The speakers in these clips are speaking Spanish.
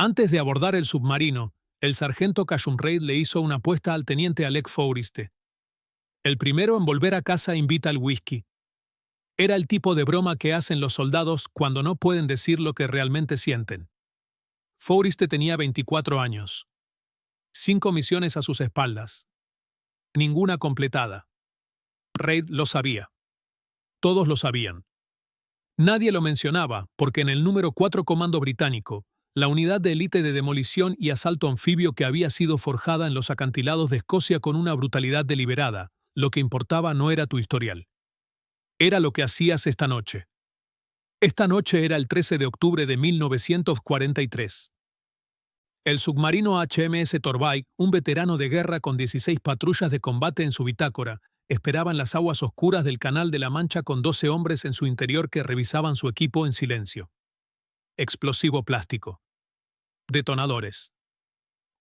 Antes de abordar el submarino, el sargento Cashum Reid le hizo una apuesta al teniente Alec Forriste. El primero en volver a casa invita al whisky. Era el tipo de broma que hacen los soldados cuando no pueden decir lo que realmente sienten. Forriste tenía 24 años. 5 misiones a sus espaldas. Ninguna completada. Reid lo sabía. Todos lo sabían. Nadie lo mencionaba porque en el número 4 Comando Británico, la unidad de élite de demolición y asalto anfibio que había sido forjada en los acantilados de Escocia con una brutalidad deliberada, lo que importaba no era tu historial. Era lo que hacías esta noche. Esta noche era el 13 de octubre de 1943. El submarino HMS Torbay, un veterano de guerra con 16 patrullas de combate en su bitácora, esperaba en las aguas oscuras del Canal de la Mancha con 12 hombres en su interior que revisaban su equipo en silencio. Explosivo plástico. Detonadores.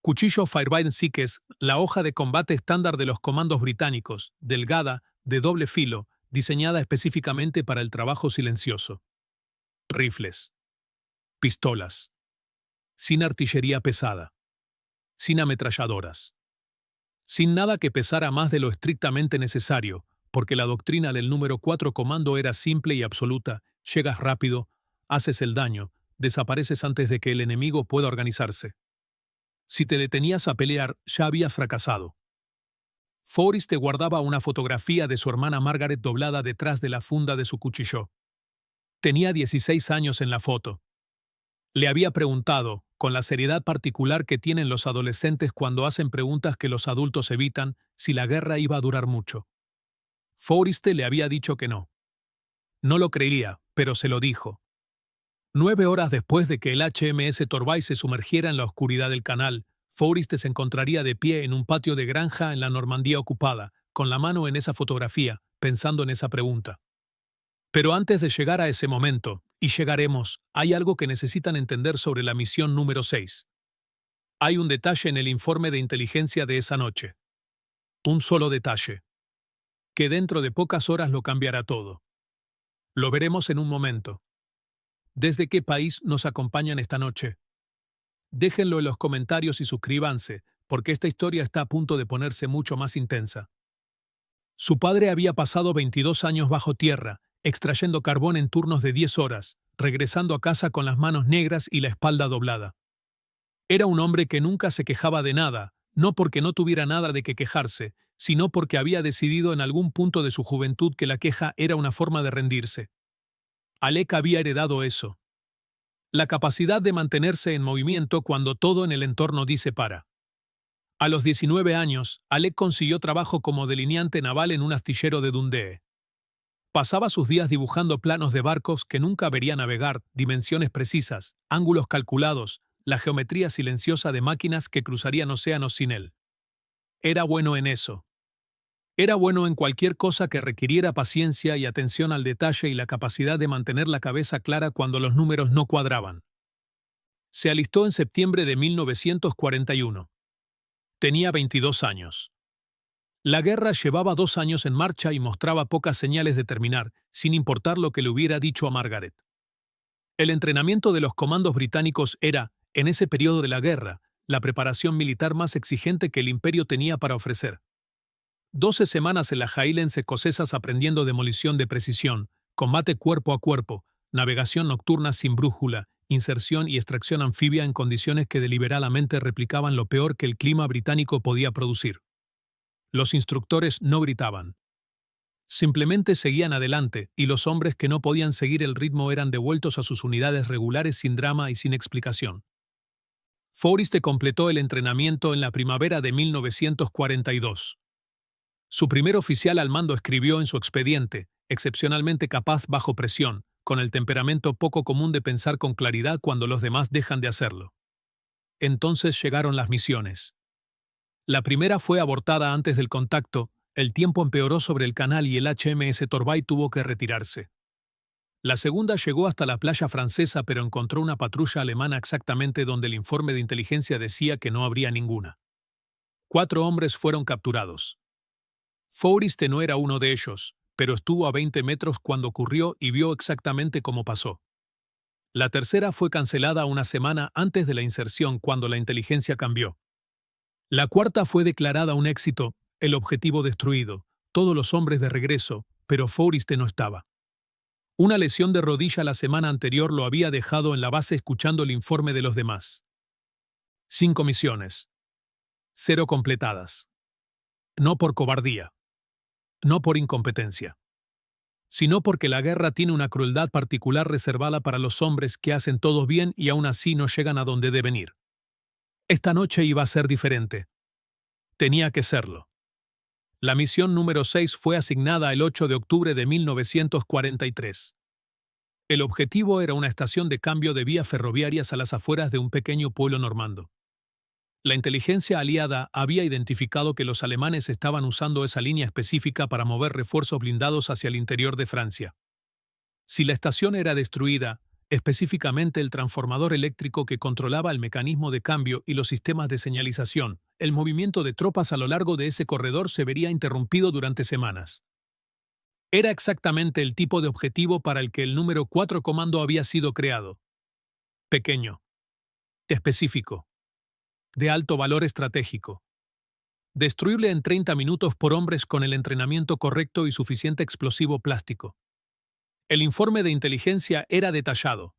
Cuchillo Fairbairn Sikes, la hoja de combate estándar de los comandos británicos, delgada, de doble filo, diseñada específicamente para el trabajo silencioso. Rifles. Pistolas. Sin artillería pesada. Sin ametralladoras. Sin nada que pesara más de lo estrictamente necesario, porque la doctrina del número 4 comando era simple y absoluta: llegas rápido, haces el daño, desapareces antes de que el enemigo pueda organizarse. Si te detenías a pelear, ya habías fracasado. Forrest guardaba una fotografía de su hermana Margaret doblada detrás de la funda de su cuchillo. Tenía 16 años en la foto. Le había preguntado, con la seriedad particular que tienen los adolescentes cuando hacen preguntas que los adultos evitan, si la guerra iba a durar mucho. Forrest le había dicho que no. No lo creía, pero se lo dijo. 9 horas después de que el HMS Torbay se sumergiera en la oscuridad del canal, Forrest se encontraría de pie en un patio de granja en la Normandía ocupada, con la mano en esa fotografía, pensando en esa pregunta. Pero antes de llegar a ese momento, y llegaremos, hay algo que necesitan entender sobre la misión número 6. Hay un detalle en el informe de inteligencia de esa noche. Un solo detalle. Que dentro de pocas horas lo cambiará todo. Lo veremos en un momento. ¿Desde qué país nos acompañan esta noche? Déjenlo en los comentarios y suscríbanse, porque esta historia está a punto de ponerse mucho más intensa. Su padre había pasado 22 años bajo tierra, extrayendo carbón en turnos de 10 horas, regresando a casa con las manos negras y la espalda doblada. Era un hombre que nunca se quejaba de nada, no porque no tuviera nada de qué quejarse, sino porque había decidido en algún punto de su juventud que la queja era una forma de rendirse. Alec había heredado eso. La capacidad de mantenerse en movimiento cuando todo en el entorno dice para. A los 19 años, Alec consiguió trabajo como delineante naval en un astillero de Dundee. Pasaba sus días dibujando planos de barcos que nunca vería navegar, dimensiones precisas, ángulos calculados, la geometría silenciosa de máquinas que cruzarían océanos sin él. Era bueno en eso. Era bueno en cualquier cosa que requiriera paciencia y atención al detalle y la capacidad de mantener la cabeza clara cuando los números no cuadraban. Se alistó en septiembre de 1941. Tenía 22 años. La guerra llevaba 2 años en marcha y mostraba pocas señales de terminar, sin importar lo que le hubiera dicho a Margaret. El entrenamiento de los comandos británicos era, en ese periodo de la guerra, la preparación militar más exigente que el imperio tenía para ofrecer. 12 semanas en las Highlands escocesas aprendiendo demolición de precisión, combate cuerpo a cuerpo, navegación nocturna sin brújula, inserción y extracción anfibia en condiciones que deliberadamente replicaban lo peor que el clima británico podía producir. Los instructores no gritaban. Simplemente seguían adelante, y los hombres que no podían seguir el ritmo eran devueltos a sus unidades regulares sin drama y sin explicación. Forrest completó el entrenamiento en la primavera de 1942. Su primer oficial al mando escribió en su expediente, excepcionalmente capaz bajo presión, con el temperamento poco común de pensar con claridad cuando los demás dejan de hacerlo. Entonces llegaron las misiones. La primera fue abortada antes del contacto, el tiempo empeoró sobre el canal y el HMS Torbay tuvo que retirarse. La segunda llegó hasta la playa francesa pero encontró una patrulla alemana exactamente donde el informe de inteligencia decía que no habría ninguna. 4 hombres fueron capturados. Forrest no era uno de ellos, pero estuvo a 20 metros cuando ocurrió y vio exactamente cómo pasó. La tercera fue cancelada una semana antes de la inserción cuando la inteligencia cambió. La cuarta fue declarada un éxito, el objetivo destruido, todos los hombres de regreso, pero Forrest no estaba. Una lesión de rodilla la semana anterior lo había dejado en la base escuchando el informe de los demás. 5 misiones. 0 completadas. No por cobardía. No por incompetencia. Sino porque la guerra tiene una crueldad particular reservada para los hombres que hacen todo bien y aún así no llegan a donde deben ir. Esta noche iba a ser diferente. Tenía que serlo. La misión número 6 fue asignada el 8 de octubre de 1943. El objetivo era una estación de cambio de vías ferroviarias a las afueras de un pequeño pueblo normando. La inteligencia aliada había identificado que los alemanes estaban usando esa línea específica para mover refuerzos blindados hacia el interior de Francia. Si la estación era destruida, específicamente el transformador eléctrico que controlaba el mecanismo de cambio y los sistemas de señalización, el movimiento de tropas a lo largo de ese corredor se vería interrumpido durante semanas. Era exactamente el tipo de objetivo para el que el número 4 comando había sido creado. Pequeño. Específico. De alto valor estratégico. Destruible en 30 minutos por hombres con el entrenamiento correcto y suficiente explosivo plástico. El informe de inteligencia era detallado.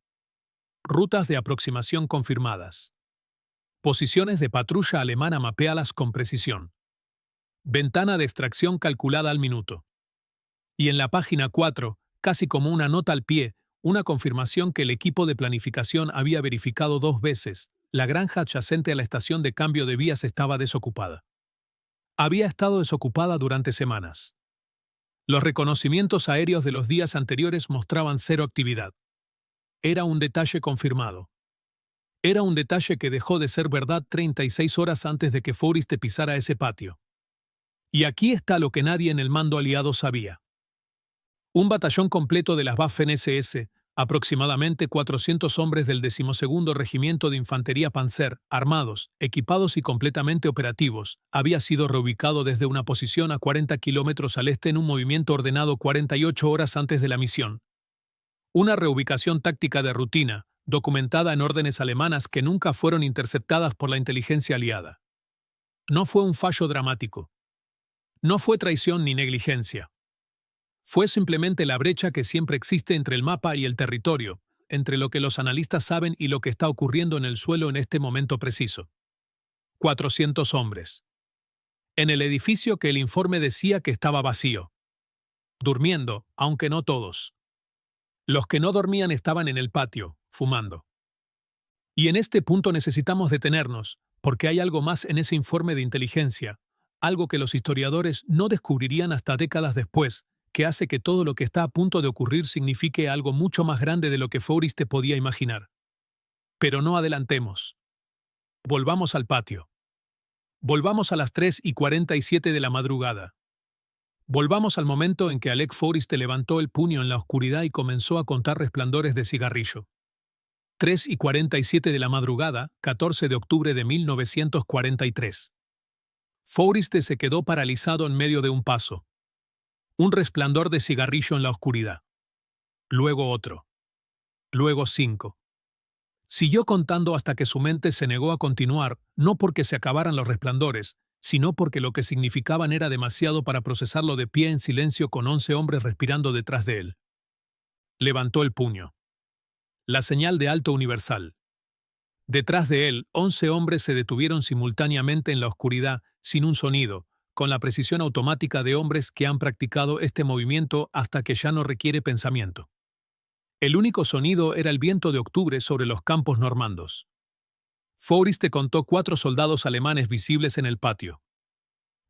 Rutas de aproximación confirmadas. Posiciones de patrulla alemana mapeadas con precisión. Ventana de extracción calculada al minuto. Y en la página 4, casi como una nota al pie, una confirmación que el equipo de planificación había verificado 2 veces. La granja adyacente a la estación de cambio de vías estaba desocupada. Había estado desocupada durante semanas. Los reconocimientos aéreos de los días anteriores mostraban 0 actividad. Era un detalle confirmado. Era un detalle que dejó de ser verdad 36 horas antes de que Forrest pisara ese patio. Y aquí está lo que nadie en el mando aliado sabía. Un batallón completo de las Waffen-SS, aproximadamente 400 hombres del 12º Regimiento de Infantería Panzer, armados, equipados y completamente operativos, había sido reubicado desde una posición a 40 kilómetros al este en un movimiento ordenado 48 horas antes de la misión. Una reubicación táctica de rutina, documentada en órdenes alemanas que nunca fueron interceptadas por la inteligencia aliada. No fue un fallo dramático. No fue traición ni negligencia. Fue simplemente la brecha que siempre existe entre el mapa y el territorio, entre lo que los analistas saben y lo que está ocurriendo en el suelo en este momento preciso. 400 hombres. En el edificio que el informe decía que estaba vacío. Durmiendo, aunque no todos. Los que no dormían estaban en el patio, fumando. Y en este punto necesitamos detenernos, porque hay algo más en ese informe de inteligencia, algo que los historiadores no descubrirían hasta décadas después, que hace que todo lo que está a punto de ocurrir signifique algo mucho más grande de lo que Forrest podía imaginar. Pero no adelantemos. Volvamos al patio. Volvamos a las 3:47 de la madrugada. Volvamos al momento en que Alec Forrest levantó el puño en la oscuridad y comenzó a contar resplandores de cigarrillo. 3:47 de la madrugada, 14 de octubre de 1943. Forrest se quedó paralizado en medio de un paso. Un resplandor de cigarrillo en la oscuridad. Luego otro. Luego 5. Siguió contando hasta que su mente se negó a continuar, no porque se acabaran los resplandores, sino porque lo que significaban era demasiado para procesarlo de pie en silencio con 11 hombres respirando detrás de él. Levantó el puño. La señal de alto universal. Detrás de él, 11 hombres se detuvieron simultáneamente en la oscuridad, sin un sonido, con la precisión automática de hombres que han practicado este movimiento hasta que ya no requiere pensamiento. El único sonido era el viento de octubre sobre los campos normandos. Forrest contó 4 soldados alemanes visibles en el patio.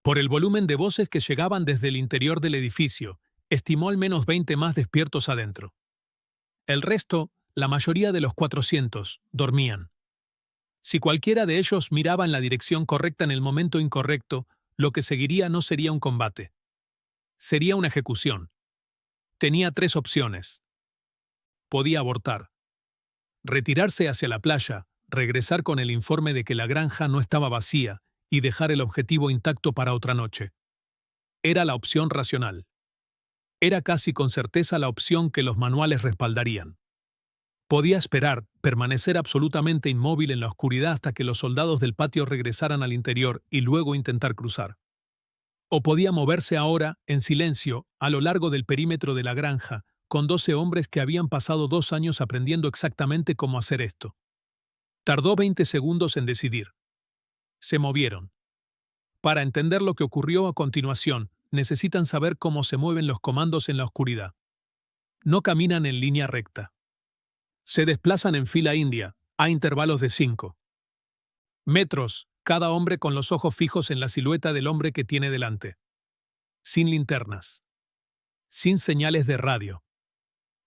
Por el volumen de voces que llegaban desde el interior del edificio, estimó al menos 20 más despiertos adentro. El resto, la mayoría de los 400, dormían. Si cualquiera de ellos miraba en la dirección correcta en el momento incorrecto, lo que seguiría no sería un combate. Sería una ejecución. Tenía 3 opciones. Podía abortar. Retirarse hacia la playa, regresar con el informe de que la granja no estaba vacía y dejar el objetivo intacto para otra noche. Era la opción racional. Era casi con certeza la opción que los manuales respaldarían. Podía esperar, permanecer absolutamente inmóvil en la oscuridad hasta que los soldados del patio regresaran al interior y luego intentar cruzar. O podía moverse ahora, en silencio, a lo largo del perímetro de la granja, con 12 hombres que habían pasado 2 años aprendiendo exactamente cómo hacer esto. Tardó 20 segundos en decidir. Se movieron. Para entender lo que ocurrió a continuación, necesitan saber cómo se mueven los comandos en la oscuridad. No caminan en línea recta. Se desplazan en fila india, a intervalos de 5 metros, cada hombre con los ojos fijos en la silueta del hombre que tiene delante. Sin linternas. Sin señales de radio.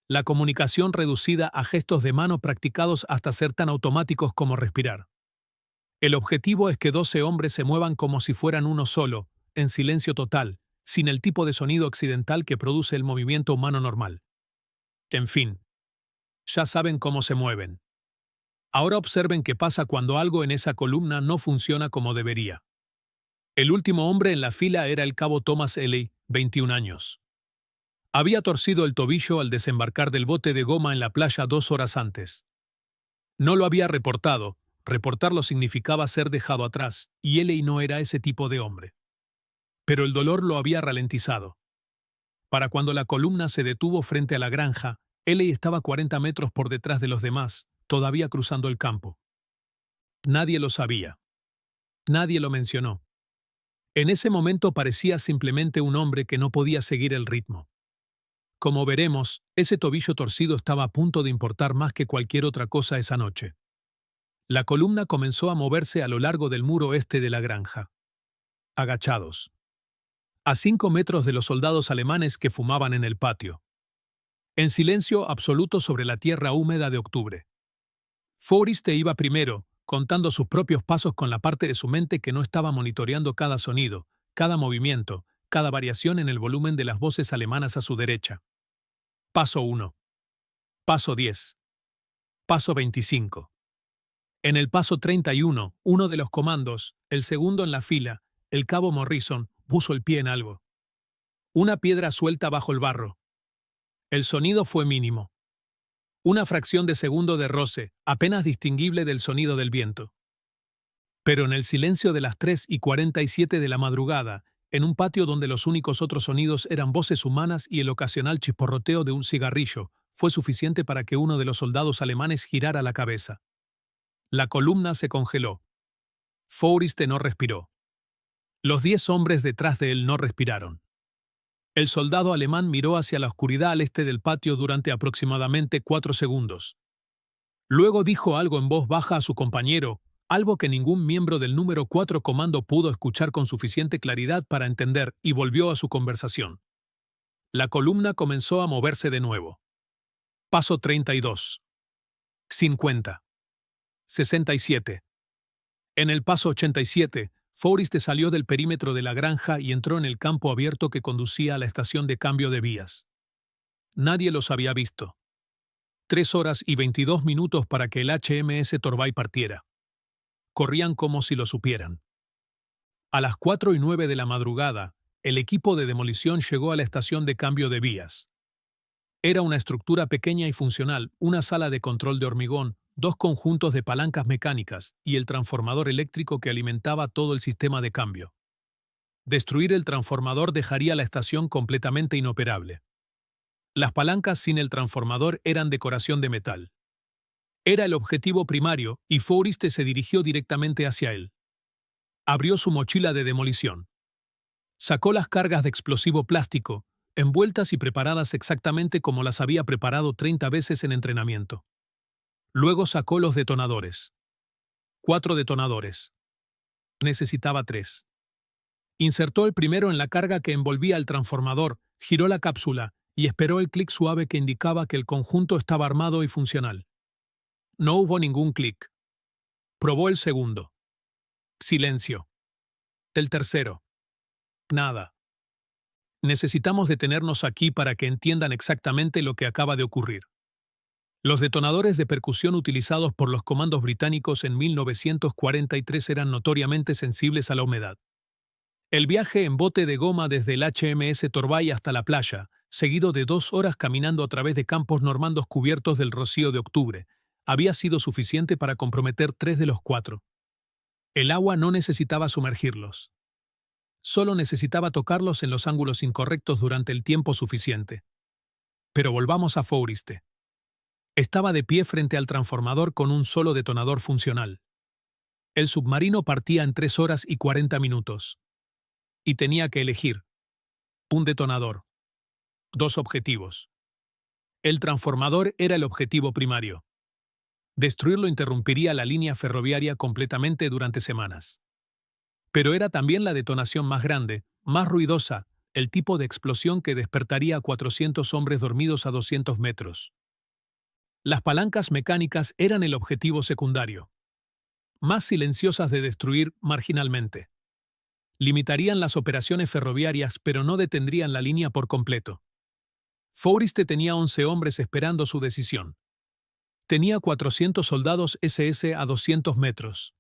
La comunicación reducida a gestos de mano practicados hasta ser tan automáticos como respirar. El objetivo es que 12 hombres se muevan como si fueran uno solo, en silencio total, sin el tipo de sonido accidental que produce el movimiento humano normal. En fin, ya saben cómo se mueven. Ahora observen qué pasa cuando algo en esa columna no funciona como debería. El último hombre en la fila era el cabo Thomas Elley, 21 años. Había torcido el tobillo al desembarcar del bote de goma en la playa 2 horas antes. No lo había reportado. Reportarlo significaba ser dejado atrás, y Elley no era ese tipo de hombre. Pero el dolor lo había ralentizado. Para cuando la columna se detuvo frente a la granja, Elley estaba 40 metros por detrás de los demás, todavía cruzando el campo. Nadie lo sabía. Nadie lo mencionó. En ese momento parecía simplemente un hombre que no podía seguir el ritmo. Como veremos, ese tobillo torcido estaba a punto de importar más que cualquier otra cosa esa noche. La columna comenzó a moverse a lo largo del muro este de la granja. Agachados. A 5 metros de los soldados alemanes que fumaban en el patio. En silencio absoluto sobre la tierra húmeda de octubre. Forrest iba primero, contando sus propios pasos con la parte de su mente que no estaba monitoreando cada sonido, cada movimiento, cada variación en el volumen de las voces alemanas a su derecha. Paso 1. Paso 10. Paso 25. En el paso 31, uno de los comandos, el segundo en la fila, el cabo Morrison, puso el pie en algo. Una piedra suelta bajo el barro. El sonido fue mínimo. Una fracción de segundo de roce, apenas distinguible del sonido del viento. Pero en el silencio de las 3:47 de la madrugada, en un patio donde los únicos otros sonidos eran voces humanas y el ocasional chisporroteo de un cigarrillo, fue suficiente para que uno de los soldados alemanes girara la cabeza. La columna se congeló. Forrest no respiró. Los 10 hombres detrás de él no respiraron. El soldado alemán miró hacia la oscuridad al este del patio durante aproximadamente 4 segundos. Luego dijo algo en voz baja a su compañero, algo que ningún miembro del número 4 comando pudo escuchar con suficiente claridad para entender, y volvió a su conversación. La columna comenzó a moverse de nuevo. Paso 32. 50. 67. En el paso 87, Forrest salió del perímetro de la granja y entró en el campo abierto que conducía a la estación de cambio de vías. Nadie los había visto. 3 horas y 22 minutos para que el HMS Torbay partiera. Corrían como si lo supieran. A las 4:09 de la madrugada, el equipo de demolición llegó a la estación de cambio de vías. Era una estructura pequeña y funcional, una sala de control de hormigón, 2 conjuntos de palancas mecánicas y el transformador eléctrico que alimentaba todo el sistema de cambio. Destruir el transformador dejaría la estación completamente inoperable. Las palancas sin el transformador eran decoración de metal. Era el objetivo primario y Forrest se dirigió directamente hacia él. Abrió su mochila de demolición. Sacó las cargas de explosivo plástico, envueltas y preparadas exactamente como las había preparado 30 veces en entrenamiento. Luego sacó los detonadores. 4 detonadores. Necesitaba 3. Insertó el primero en la carga que envolvía el transformador, giró la cápsula y esperó el clic suave que indicaba que el conjunto estaba armado y funcional. No hubo ningún clic. Probó el segundo. Silencio. El tercero. Nada. Necesitamos detenernos aquí para que entiendan exactamente lo que acaba de ocurrir. Los detonadores de percusión utilizados por los comandos británicos en 1943 eran notoriamente sensibles a la humedad. El viaje en bote de goma desde el HMS Torbay hasta la playa, seguido de 2 horas caminando a través de campos normandos cubiertos del rocío de octubre, había sido suficiente para comprometer 3 de los 4. El agua no necesitaba sumergirlos. Solo necesitaba tocarlos en los ángulos incorrectos durante el tiempo suficiente. Pero volvamos a Forriste. Estaba de pie frente al transformador con un solo detonador funcional. El submarino partía en 3 horas y 40 minutos. Y tenía que elegir un detonador. 2 objetivos. El transformador era el objetivo primario. Destruirlo interrumpiría la línea ferroviaria completamente durante semanas. Pero era también la detonación más grande, más ruidosa, el tipo de explosión que despertaría a 400 hombres dormidos a 200 metros. Las palancas mecánicas eran el objetivo secundario. Más silenciosas de destruir marginalmente. Limitarían las operaciones ferroviarias, pero no detendrían la línea por completo. Forriste tenía 11 hombres esperando su decisión. Tenía 400 soldados SS a 200 metros.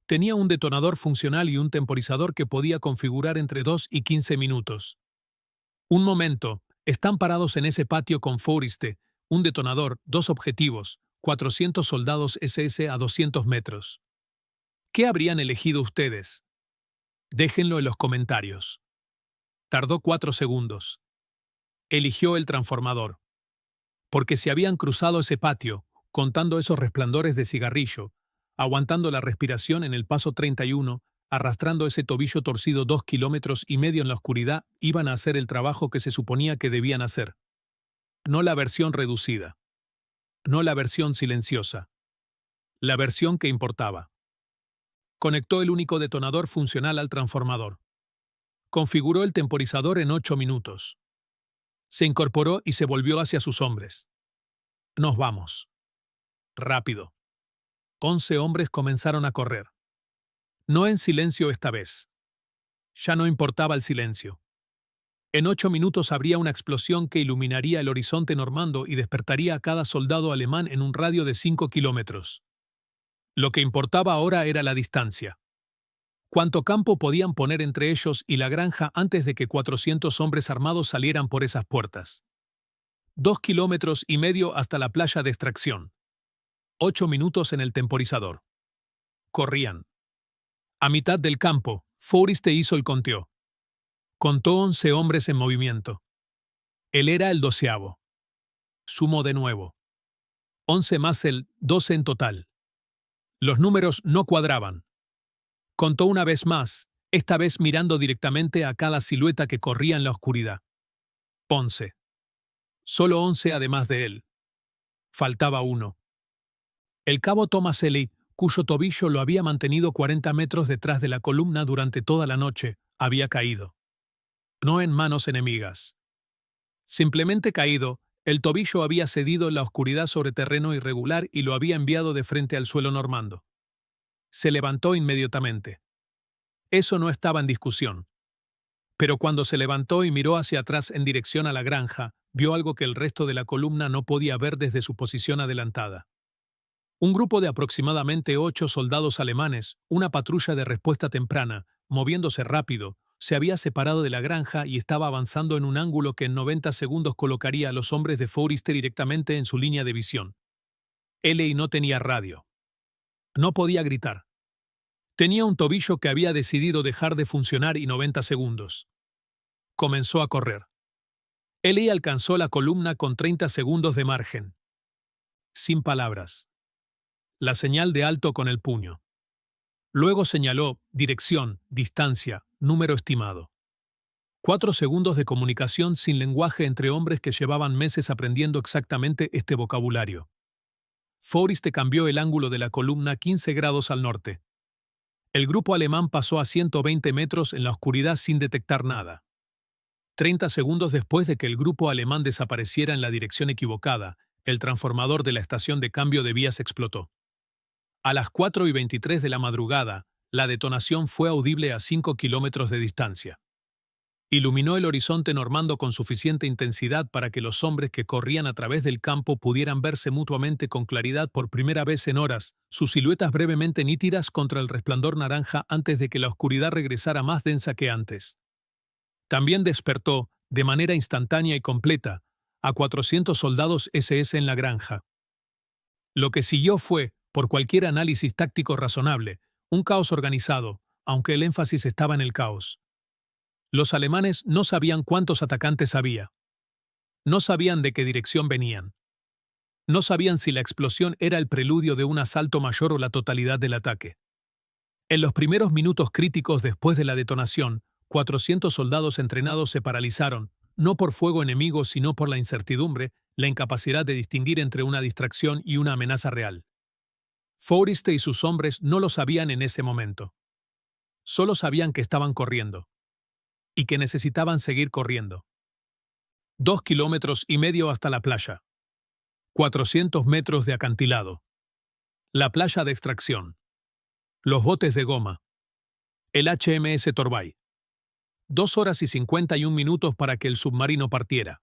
Tenía un detonador funcional y un temporizador que podía configurar entre 2 y 15 minutos. Un momento, están parados en ese patio con Forriste, un detonador, 2 objetivos, 400 soldados SS a 200 metros. ¿Qué habrían elegido ustedes? Déjenlo en los comentarios. Tardó 4 segundos. Eligió el transformador. Porque si habían cruzado ese patio, contando esos resplandores de cigarrillo, aguantando la respiración en el paso 31, arrastrando ese tobillo torcido 2,5 kilómetros en la oscuridad, iban a hacer el trabajo que se suponía que debían hacer. No la versión reducida. No la versión silenciosa. La versión que importaba. Conectó el único detonador funcional al transformador. Configuró el temporizador en 8 minutos. Se incorporó y se volvió hacia sus hombres. Nos vamos. Rápido. 11 hombres comenzaron a correr. No en silencio esta vez. Ya no importaba el silencio. En 8 minutos habría una explosión que iluminaría el horizonte normando y despertaría a cada soldado alemán en un radio de 5 kilómetros. Lo que importaba ahora era la distancia. ¿Cuánto campo podían poner entre ellos y la granja antes de que 400 hombres armados salieran por esas puertas? 2,5 kilómetros hasta la playa de extracción. 8 minutos en el temporizador. Corrían. A mitad del campo, Forriste hizo el conteo. Contó 11 hombres en movimiento. Él era el 12º. Sumó de nuevo. 11 más el 12 en total. Los números no cuadraban. Contó una vez más, esta vez mirando directamente a cada silueta que corría en la oscuridad. 11. Solo 11 además de él. Faltaba uno. El cabo Tomaselli, cuyo tobillo lo había mantenido 40 metros detrás de la columna durante toda la noche, había caído. No en manos enemigas. Simplemente caído, el tobillo había cedido en la oscuridad sobre terreno irregular y lo había enviado de frente al suelo normando. Se levantó inmediatamente. Eso no estaba en discusión. Pero cuando se levantó y miró hacia atrás en dirección a la granja, vio algo que el resto de la columna no podía ver desde su posición adelantada. Un grupo de aproximadamente 8 soldados alemanes, una patrulla de respuesta temprana, moviéndose rápido, se había separado de la granja y estaba avanzando en un ángulo que en 90 segundos colocaría a los hombres de Forriste directamente en su línea de visión. Elley no tenía radio. No podía gritar. Tenía un tobillo que había decidido dejar de funcionar y 90 segundos. Comenzó a correr. Elley alcanzó la columna con 30 segundos de margen. Sin palabras. La señal de alto con el puño. Luego señaló dirección, distancia, número estimado. 4 segundos de comunicación sin lenguaje entre hombres que llevaban meses aprendiendo exactamente este vocabulario. Forriste cambió el ángulo de la columna 15 grados al norte. El grupo alemán pasó a 120 metros en la oscuridad sin detectar nada. 30 segundos después de que el grupo alemán desapareciera en la dirección equivocada, el transformador de la estación de cambio de vías explotó. A las 4:23 de la madrugada, la detonación fue audible a 5 kilómetros de distancia. Iluminó el horizonte normando con suficiente intensidad para que los hombres que corrían a través del campo pudieran verse mutuamente con claridad por primera vez en horas, sus siluetas brevemente nítidas contra el resplandor naranja antes de que la oscuridad regresara más densa que antes. También despertó, de manera instantánea y completa, a 400 soldados SS en la granja. Lo que siguió fue, por cualquier análisis táctico razonable, un caos organizado, aunque el énfasis estaba en el caos. Los alemanes no sabían cuántos atacantes había. No sabían de qué dirección venían. No sabían si la explosión era el preludio de un asalto mayor o la totalidad del ataque. En los primeros minutos críticos después de la detonación, 400 soldados entrenados se paralizaron, no por fuego enemigo sino por la incertidumbre, la incapacidad de distinguir entre una distracción y una amenaza real. Forrest y sus hombres no lo sabían en ese momento. Solo sabían que estaban corriendo. Y que necesitaban seguir corriendo. 2,5 kilómetros hasta la playa. 400 metros de acantilado. La playa de extracción. Los botes de goma. El HMS Torbay. 2 horas y 51 minutos para que el submarino partiera.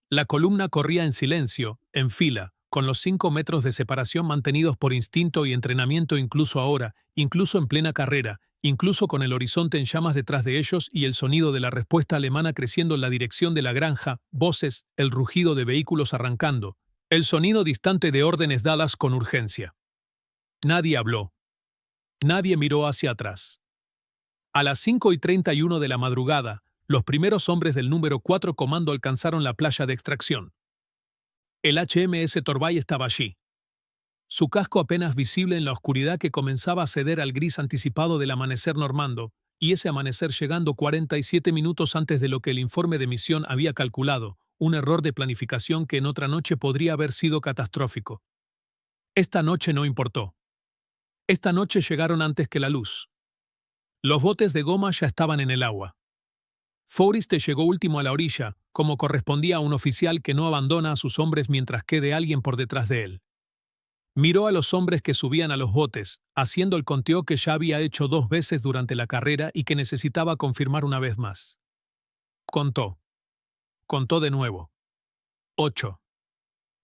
La columna corría en silencio, en fila, con los 5 metros de separación mantenidos por instinto y entrenamiento incluso ahora, incluso en plena carrera, incluso con el horizonte en llamas detrás de ellos y el sonido de la respuesta alemana creciendo en la dirección de la granja, voces, el rugido de vehículos arrancando, el sonido distante de órdenes dadas con urgencia. Nadie habló. Nadie miró hacia atrás. A las 5:31 de la madrugada, los primeros hombres del número 4 comando alcanzaron la playa de extracción. El HMS Torbay estaba allí. Su casco apenas visible en la oscuridad que comenzaba a ceder al gris anticipado del amanecer normando, y ese amanecer llegando 47 minutos antes de lo que el informe de misión había calculado, un error de planificación que en otra noche podría haber sido catastrófico. Esta noche no importó. Esta noche llegaron antes que la luz. Los botes de goma ya estaban en el agua. Forrest llegó último a la orilla, como correspondía a un oficial que no abandona a sus hombres mientras quede alguien por detrás de él. Miró a los hombres que subían a los botes, haciendo el conteo que ya había hecho 2 veces durante la carrera y que necesitaba confirmar una vez más. Contó. Contó de nuevo. 8.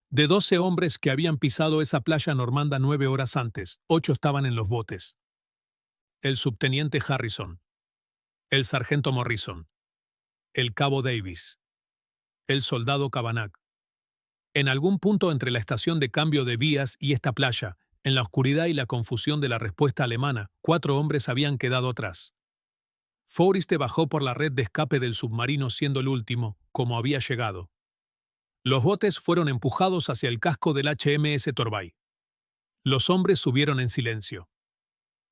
De 12 hombres que habían pisado esa playa normanda 9 horas antes, 8 estaban en los botes. El subteniente Harrison. El sargento Morrison. El cabo Davis. El soldado Kavanagh. En algún punto entre la estación de cambio de vías y esta playa, en la oscuridad y la confusión de la respuesta alemana, 4 hombres habían quedado atrás. Forrest bajó por la red de escape del submarino siendo el último, como había llegado. Los botes fueron empujados hacia el casco del HMS Torbay. Los hombres subieron en silencio.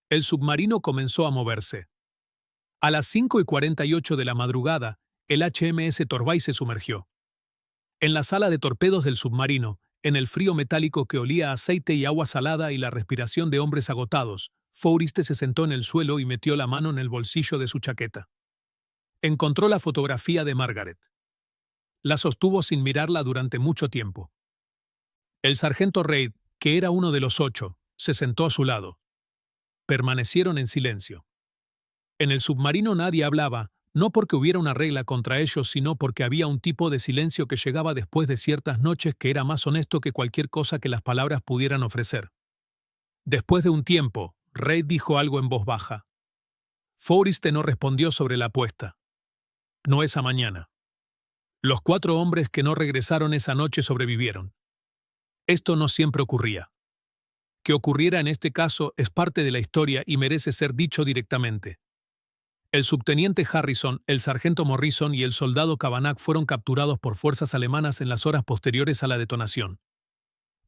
El submarino comenzó a moverse. A las 5:48 de la madrugada, el HMS Torbay se sumergió. En la sala de torpedos del submarino, en el frío metálico que olía a aceite y agua salada y la respiración de hombres agotados, Forrest se sentó en el suelo y metió la mano en el bolsillo de su chaqueta. Encontró la fotografía de Margaret. La sostuvo sin mirarla durante mucho tiempo. El sargento Reid, que era uno de los 8, se sentó a su lado. Permanecieron en silencio. En el submarino nadie hablaba, no porque hubiera una regla contra ellos, sino porque había un tipo de silencio que llegaba después de ciertas noches que era más honesto que cualquier cosa que las palabras pudieran ofrecer. Después de un tiempo, Reid dijo algo en voz baja. Forrest no respondió sobre la apuesta. No esa mañana. Los 4 hombres que no regresaron esa noche sobrevivieron. Esto no siempre ocurría. Que ocurriera en este caso es parte de la historia y merece ser dicho directamente. El subteniente Harrison, el sargento Morrison y el soldado Kavanagh fueron capturados por fuerzas alemanas en las horas posteriores a la detonación.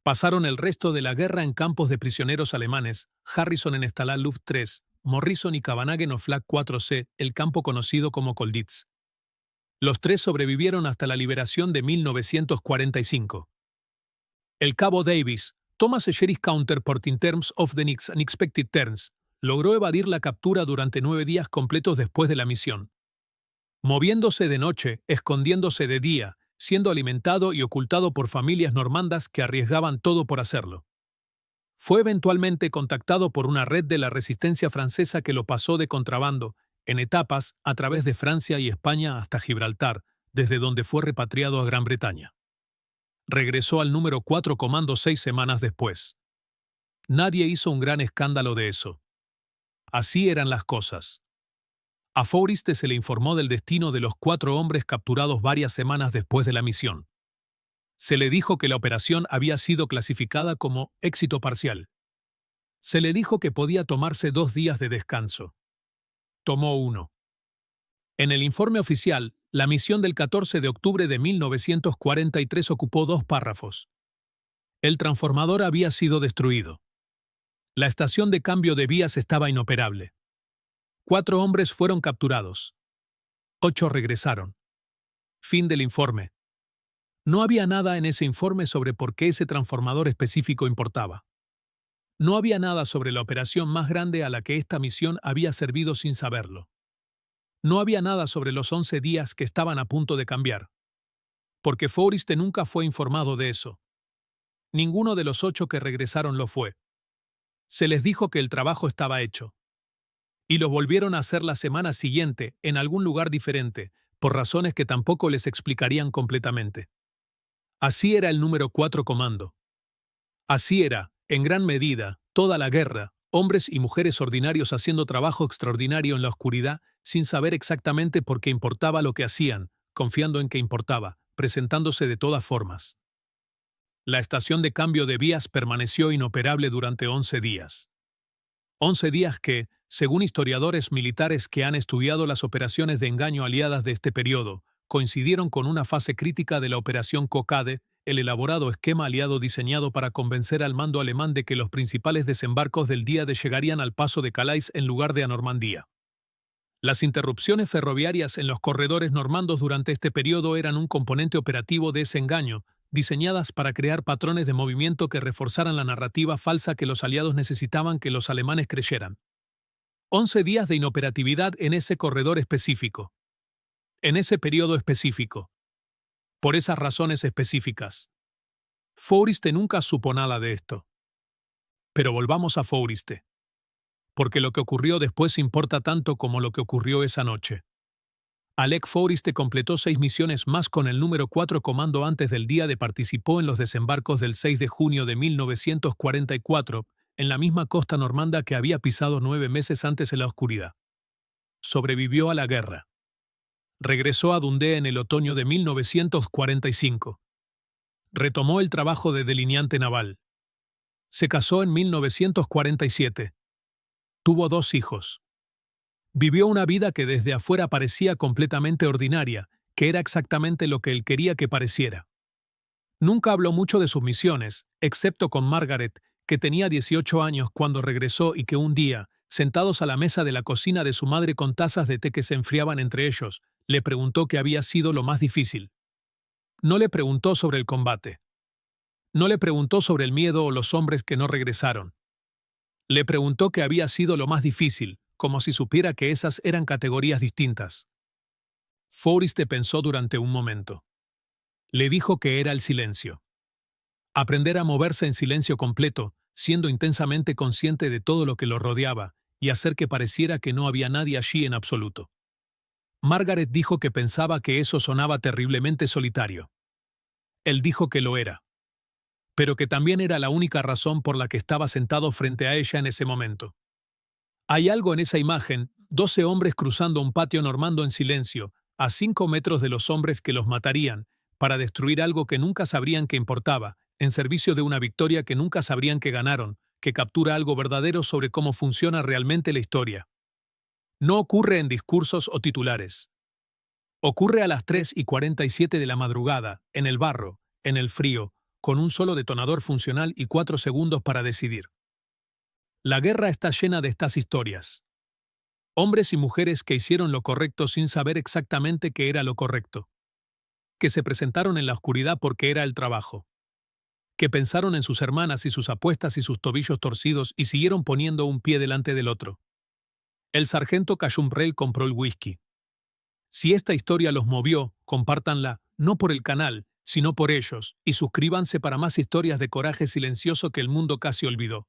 Pasaron el resto de la guerra en campos de prisioneros alemanes, Harrison en Stalag-Luft 3, Morrison y Kavanagh en Oflag 4C, el campo conocido como Colditz. Los 3 sobrevivieron hasta la liberación de 1945. El cabo Davis, Thomas Sheriff Counterpart in terms of the unexpected terms, logró evadir la captura durante 9 días completos después de la misión. Moviéndose de noche, escondiéndose de día, siendo alimentado y ocultado por familias normandas que arriesgaban todo por hacerlo. Fue eventualmente contactado por una red de la resistencia francesa que lo pasó de contrabando, en etapas, a través de Francia y España hasta Gibraltar, desde donde fue repatriado a Gran Bretaña. Regresó al número 4 comando 6 semanas después. Nadie hizo un gran escándalo de eso. Así eran las cosas. A Forrest se le informó del destino de los 4 hombres capturados varias semanas después de la misión. Se le dijo que la operación había sido clasificada como éxito parcial. Se le dijo que podía tomarse 2 días de descanso. Tomó 1. En el informe oficial, la misión del 14 de octubre de 1943 ocupó 2 párrafos. El transformador había sido destruido. La estación de cambio de vías estaba inoperable. 4 hombres fueron capturados. 8 regresaron. Fin del informe. No había nada en ese informe sobre por qué ese transformador específico importaba. No había nada sobre la operación más grande a la que esta misión había servido sin saberlo. No había nada sobre los 11 días que estaban a punto de cambiar. Porque Forrest nunca fue informado de eso. Ninguno de los 8 que regresaron lo fue. Se les dijo que el trabajo estaba hecho. Y lo volvieron a hacer la semana siguiente, en algún lugar diferente, por razones que tampoco les explicarían completamente. Así era el número 4 comando. Así era, en gran medida, toda la guerra, hombres y mujeres ordinarios haciendo trabajo extraordinario en la oscuridad, sin saber exactamente por qué importaba lo que hacían, confiando en que importaba, presentándose de todas formas. La estación de cambio de vías permaneció inoperable durante 11 días. 11 días que, según historiadores militares que han estudiado las operaciones de engaño aliadas de este periodo, coincidieron con una fase crítica de la Operación Kokkade, el elaborado esquema aliado diseñado para convencer al mando alemán de que los principales desembarcos del día de llegarían al paso de Calais en lugar de a Normandía. Las interrupciones ferroviarias en los corredores normandos durante este periodo eran un componente operativo de ese engaño, diseñadas para crear patrones de movimiento que reforzaran la narrativa falsa que los aliados necesitaban que los alemanes creyeran. 11 días de inoperatividad en ese corredor específico. En ese periodo específico. Por esas razones específicas. Forrest nunca supo nada de esto. Pero volvamos a Forrest. Porque lo que ocurrió después importa tanto como lo que ocurrió esa noche. Alec Forrest completó 6 misiones más con el número 4 comando antes del día de participó en los desembarcos del 6 de junio de 1944, en la misma costa normanda que había pisado 9 meses antes en la oscuridad. Sobrevivió a la guerra. Regresó a Dundee en el otoño de 1945. Retomó el trabajo de delineante naval. Se casó en 1947. Tuvo 2 hijos. Vivió una vida que desde afuera parecía completamente ordinaria, que era exactamente lo que él quería que pareciera. Nunca habló mucho de sus misiones, excepto con Margaret, que tenía 18 años cuando regresó y que un día, sentados a la mesa de la cocina de su madre con tazas de té que se enfriaban entre ellos, le preguntó qué había sido lo más difícil. No le preguntó sobre el combate. No le preguntó sobre el miedo o los hombres que no regresaron. Le preguntó qué había sido lo más difícil, como si supiera que esas eran categorías distintas. Forrest pensó durante un momento. Le dijo que era el silencio. Aprender a moverse en silencio completo, siendo intensamente consciente de todo lo que lo rodeaba, y hacer que pareciera que no había nadie allí en absoluto. Margaret dijo que pensaba que eso sonaba terriblemente solitario. Él dijo que lo era. Pero que también era la única razón por la que estaba sentado frente a ella en ese momento. Hay algo en esa imagen, 12 hombres cruzando un patio normando en silencio, a 5 metros de los hombres que los matarían, para destruir algo que nunca sabrían que importaba, en servicio de una victoria que nunca sabrían que ganaron, que captura algo verdadero sobre cómo funciona realmente la historia. No ocurre en discursos o titulares. Ocurre a las 3:47 de la madrugada, en el barro, en el frío, con un solo detonador funcional y 4 segundos para decidir. La guerra está llena de estas historias. Hombres y mujeres que hicieron lo correcto sin saber exactamente qué era lo correcto. Que se presentaron en la oscuridad porque era el trabajo. Que pensaron en sus hermanas y sus apuestas y sus tobillos torcidos y siguieron poniendo un pie delante del otro. El sargento Cachumbrel compró el whisky. Si esta historia los movió, compártanla, no por el canal, sino por ellos, y suscríbanse para más historias de coraje silencioso que el mundo casi olvidó.